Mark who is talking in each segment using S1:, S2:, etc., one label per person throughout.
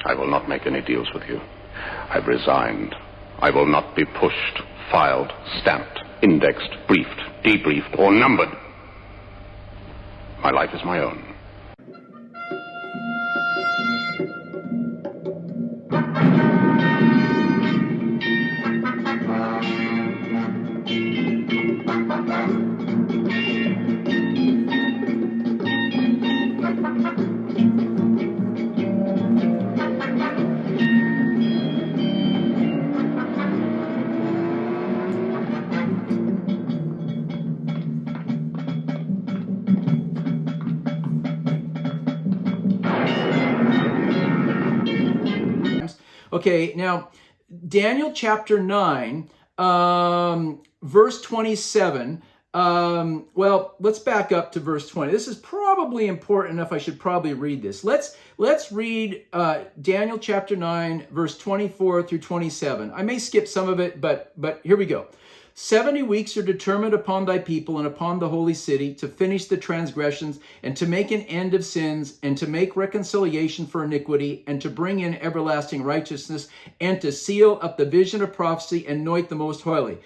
S1: I will not make any deals with you. I've resigned. I will not be pushed, filed, stamped, indexed, briefed, debriefed, or numbered. My life is my own.
S2: Okay, now, Daniel chapter 9, verse 27. Well, let's back up to verse 20. This is probably important enough I should probably read this. Let's read Daniel chapter 9, verse 24 through 27. I may skip some of it, but here we go. 70 weeks are determined upon thy people and upon the holy city to finish the transgressions and to make an end of sins and to make reconciliation for iniquity and to bring in everlasting righteousness and to seal up the vision of prophecy and anoint the most holy.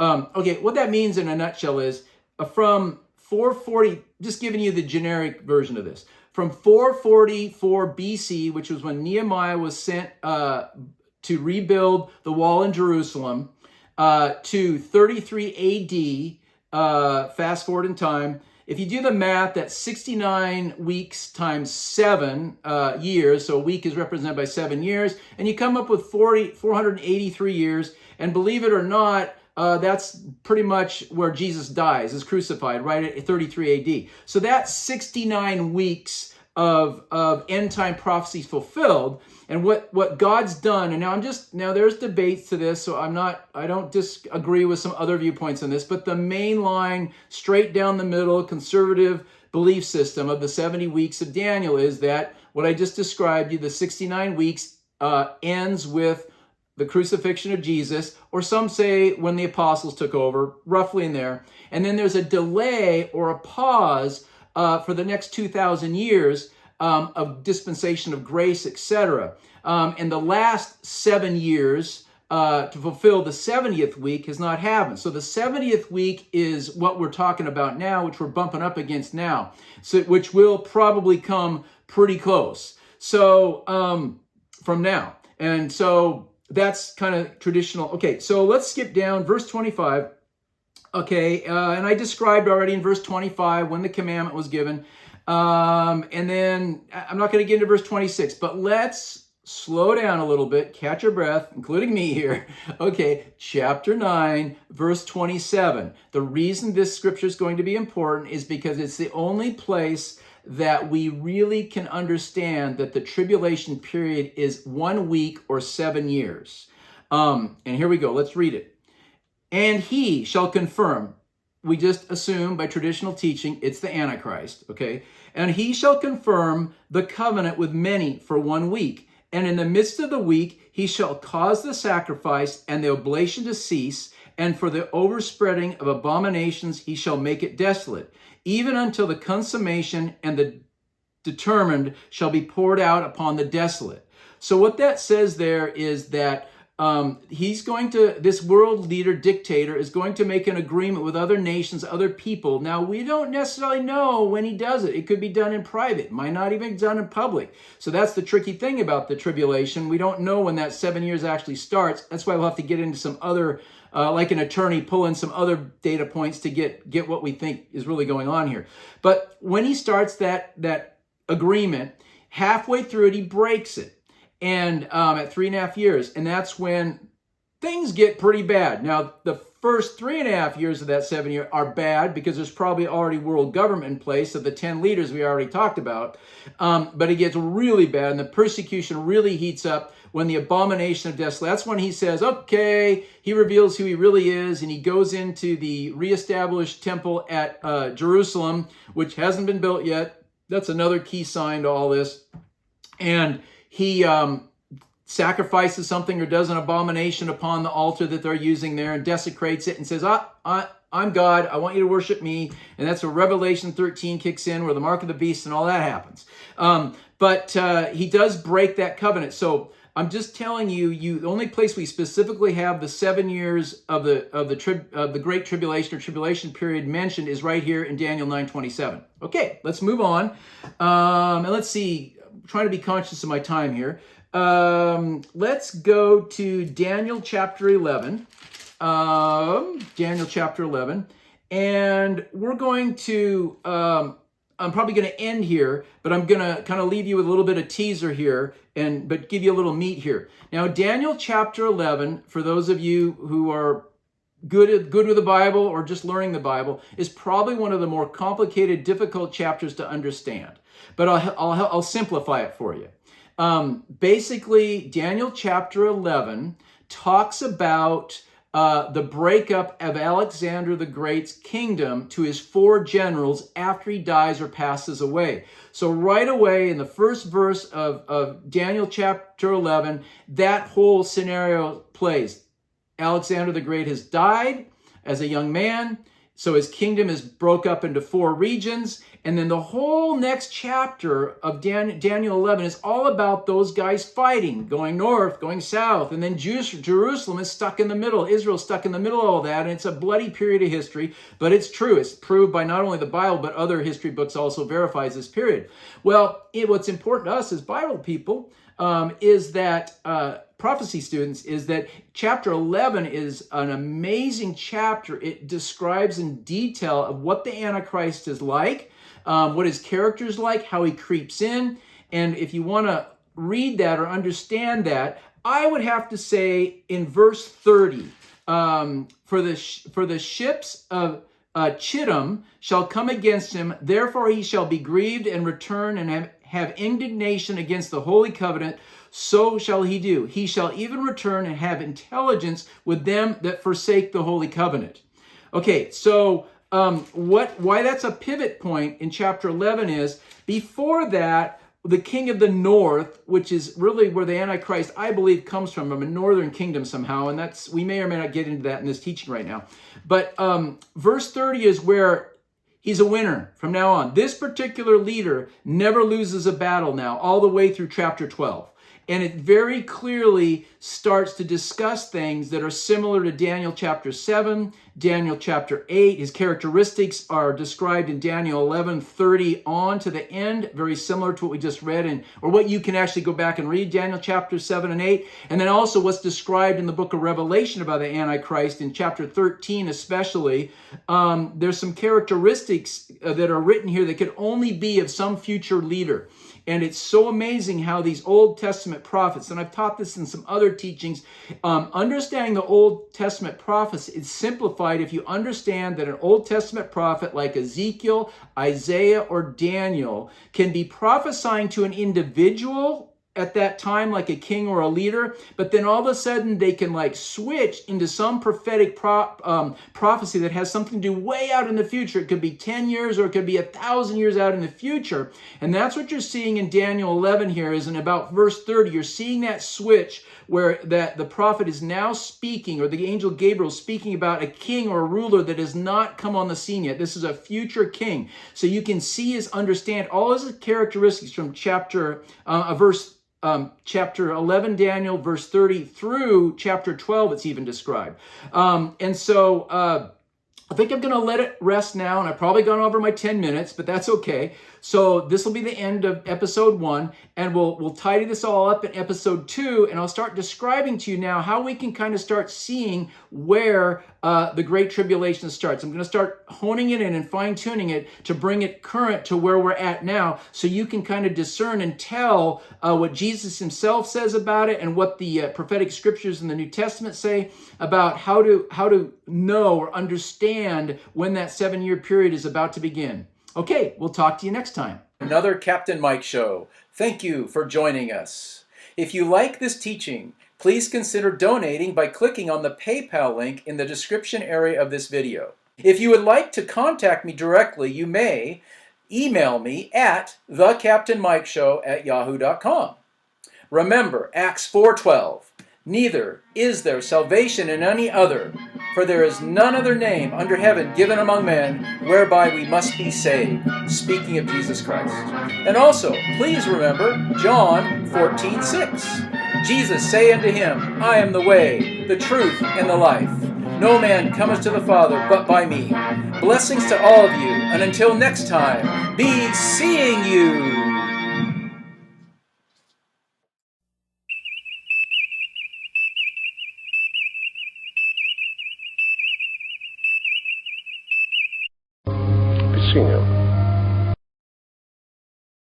S2: Okay, what that means in a nutshell is from 440, just giving you the generic version of this, from 444 BC, which was when Nehemiah was sent to rebuild the wall in Jerusalem, to 33 AD, fast forward in time. If you do the math, that's 69 weeks times 7 years, so a week is represented by 7 years, and you come up with 483 years, and believe it or not, that's pretty much where Jesus dies, is crucified, right at 33 AD. So that's 69 weeks of end time prophecies fulfilled. And what God's done, and now there's debates to this, so I don't disagree with some other viewpoints on this, but the main line, straight down the middle, conservative belief system of the 70 weeks of Daniel is that what I just described you, the 69 weeks ends with the crucifixion of Jesus, or some say when the apostles took over, roughly in there. And then there's a delay or a pause for the next 2,000 years of dispensation of grace, etc. And the last 7 years to fulfill the 70th week has not happened. So the 70th week is what we're talking about now, which we're bumping up against now, so which will probably come pretty close. So from now. And so that's kind of traditional. Okay, so let's skip down verse 25. Okay, and I described already in verse 25 when the commandment was given. And then I'm not going to get into verse 26, but let's slow down a little bit, catch your breath, including me here. Okay, chapter 9, verse 27. The reason this scripture is going to be important is because it's the only place that we really can understand that the tribulation period is 1 week or 7 years. And here we go. Let's read it. And he shall confirm. We just assume by traditional teaching it's the Antichrist, okay? And he shall confirm the covenant with many for 1 week. And in the midst of the week, he shall cause the sacrifice and the oblation to cease. And for the overspreading of abominations, he shall make it desolate, even until the consummation and the determined shall be poured out upon the desolate. So what that says there is that this world leader, dictator, is going to make an agreement with other nations, other people. Now, we don't necessarily know when he does it. It could be done in private. It might not even be done in public. So that's the tricky thing about the tribulation. We don't know when that 7 years actually starts. That's why we'll have to get into some other, like an attorney, pull in some other data points to get what we think is really going on here. But when he starts that agreement, halfway through it, he breaks it. And at 3.5 years, and that's when things get pretty bad. Now, the first 3.5 years of that 7 year are bad because there's probably already world government in place of the 10 leaders we already talked about. But it gets really bad, and the persecution really heats up when the abomination of desolation. That's when he says, okay, he reveals who he really is, and he goes into the reestablished temple at Jerusalem, which hasn't been built yet. That's another key sign to all this. And he sacrifices something or does an abomination upon the altar that they're using there and desecrates it and says, I'm God. I want you to worship me. And that's where Revelation 13 kicks in, where the mark of the beast and all that happens. But he does break that covenant. So I'm just telling you, the only place we specifically have the 7 years of the Great Tribulation or tribulation period mentioned is right here in Daniel 9:27. Okay, let's move on. And let's see. I'm trying to be conscious of my time here. Let's go to Daniel chapter 11. Daniel chapter 11. And we're going to, I'm probably going to end here, but I'm going to kind of leave you with a little bit of teaser here, but give you a little meat here. Now, Daniel chapter 11, for those of you who are good with the Bible or just learning the Bible, is probably one of the more complicated, difficult chapters to understand. But I'll simplify it for you. Basically, Daniel chapter 11 talks about the breakup of Alexander the Great's kingdom to his 4 generals after he dies or passes away. So right away in the first verse of Daniel chapter 11, that whole scenario plays. Alexander the Great has died as a young man, so his kingdom is broke up into 4 regions. And then the whole next chapter of Daniel 11 is all about those guys fighting, going north, going south. And then Jerusalem is stuck in the middle. Israel's stuck in the middle of all that. And it's a bloody period of history. But it's true. It's proved by not only the Bible, but other history books also verifies this period. Well, what's important to us as Bible people is that prophecy students is that chapter 11 is an amazing chapter. It describes in detail of what the Antichrist is like, what his character is like, how he creeps in. And if you want to read that or understand that, I would have to say in verse 30, for the ships of Chittim shall come against him, therefore he shall be grieved and return and have indignation against the holy covenant. So shall he do. He shall even return and have intelligence with them that forsake the holy covenant. Okay, so why that's a pivot point in chapter 11 is, before that, the king of the north, which is really where the Antichrist, I believe, comes from a northern kingdom somehow, and we may or may not get into that in this teaching right now. But verse 30 is where he's a winner from now on. This particular leader never loses a battle now, all the way through chapter 12. And it very clearly starts to discuss things that are similar to Daniel chapter 7, Daniel chapter 8. His characteristics are described in Daniel 11:30 on to the end, very similar to what we just read, or what you can actually go back and read, Daniel chapter 7 and 8. And then also what's described in the book of Revelation about the Antichrist in chapter 13 especially. There's some characteristics that are written here that could only be of some future leader. And it's so amazing how these Old Testament prophets, and I've taught this in some other teachings, understanding the Old Testament prophets is simplified if you understand that an Old Testament prophet like Ezekiel, Isaiah, or Daniel can be prophesying to an individual at that time like a king or a leader, but then all of a sudden they can switch into some prophetic prophecy that has something to do way out in the future. It could be 10 years or it could be 1,000 years out in the future. And that's what you're seeing in Daniel 11 here, is in about verse 30. You're seeing that switch where that the prophet is now speaking, or the angel Gabriel is speaking about a king or a ruler that has not come on the scene yet. This is a future king. So you can understand all his characteristics from chapter 11 Daniel, verse 30 through chapter 12, it's even described. And so I think I'm going to let it rest now, and I've probably gone over my 10 minutes, but that's okay. So this will be the end of episode 1, and we'll tidy this all up in episode 2, and I'll start describing to you now how we can kind of start seeing where the Great Tribulation starts. I'm going to start honing it in and fine-tuning it to bring it current to where we're at now, so you can kind of discern and tell what Jesus himself says about it, and what the prophetic scriptures in the New Testament say about how to know or understand when that 7-year period is about to begin. Okay, we'll talk to you next time. Another Captain Mike Show. Thank you for joining us. If you like this teaching, please consider donating by clicking on the PayPal link in the description area of this video. If you would like to contact me directly, you may email me at thecaptainmikeshow@yahoo.com. Remember, Acts 4:12, neither is there salvation in any other, For there is none other name under heaven given among men whereby we must be saved. Speaking of Jesus Christ. And also, please remember John 14:6. Jesus say unto him, I am the way, the truth, and the life. No man cometh to the Father but by me. Blessings to all of you, and until next time, be seeing you.
S1: Be seeing you.